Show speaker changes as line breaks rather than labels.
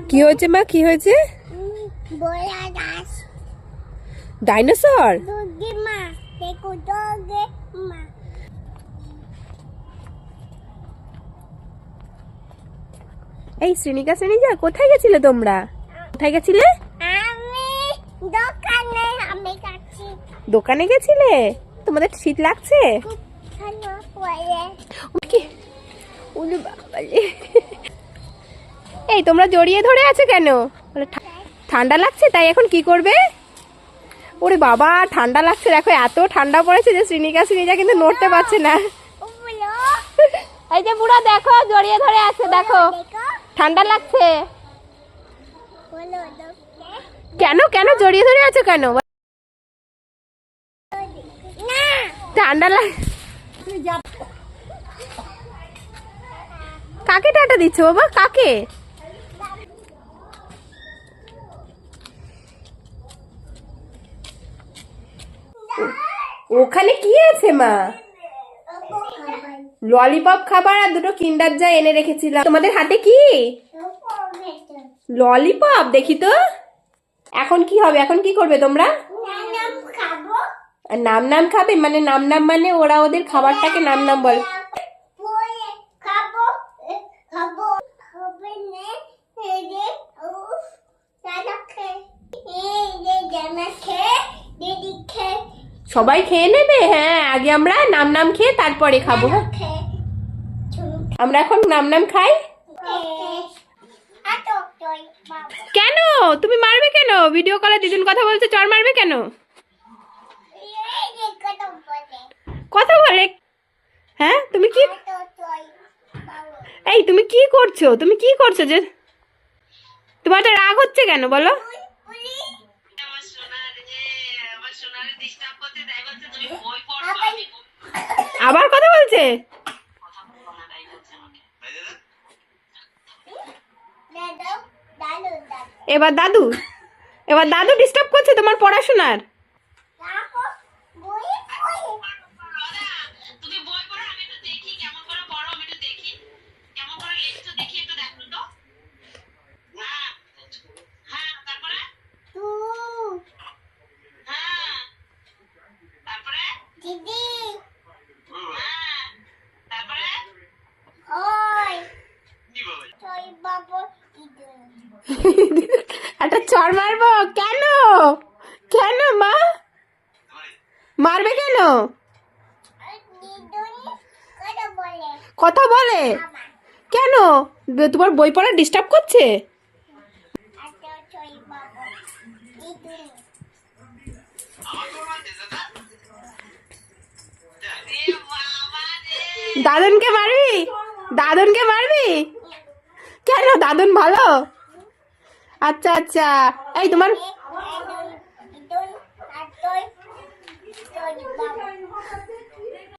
কি হয়েছে মা, কি হয়েছে? ডাইনোসর? এই শ্রেণিকা শ্রেণিকা, কোথায় গেছিলে তোমরা? কোথায় গেছিলে? দোকানে গেছিলে? তোমাদের শীত লাগছে? এই তোমরা জড়িয়ে ধরে আছো কেন? ঠান্ডা লাগছে তাই এখন কি করবে? ওরে বাবা, ঠান্ডা লাগছে, দেখো এত ঠান্ডা পড়েছে যে শ্রীনিকা কিন্তু নড়তে পারছে না। এই যে বুড়া দেখো জড়িয়ে ধরে আছে, দেখো ঠান্ডা লাগছে। কেন কেন জড়িয়ে ধরে আছো কেন? ঠান্ডা লাগ। কাকে টাটা দিচ্ছ বাবা, কাকে? ওখানে কি আছে মা? ললিপপ খাবার আর দুটো কিন্ডার জয় এনে রেখেছিলাম। তোমাদের হাতে কি? ললিপপ? দেখি তো। এখন কি হবে, এখন কি করবে তোমরা? নাম নাম খাবে? মানে নাম নাম মানে ওরা ওদের খাবারটাকে নাম নাম বল। সবাই খেয়ে নেবে? হ্যাঁ, আগে আমরা নাম নাম খেয়ে তারপরে খাবো। হ্যাঁ, আমরা এখন নাম নাম খাই। কেন তুমি মারবে কেন? ভিডিও কলে দিদিন কথা বলছে, চড় মারবে কেন? কথা বলে? হ্যাঁ, তুমি কি, এই তুমি কি করছো? তুমি কি করছো যে তোমার তো রাগ হচ্ছে কেন বলো? আবার কথা বলছে? এবার দাদু, এবার দাদু ডিস্টার্ব করছে তোমার পড়াশোনার। একটা চড় মারবো? কেন কেন মা, মারবে কেন? কথা বলে কেন? তোমার বই পড়া ডিস্টার্ব করছে? দাদুনকে মারবি? দাদুনকে মারবি কেন? দাদুন ভালো? আচ্ছা আচ্ছা। এই তোমার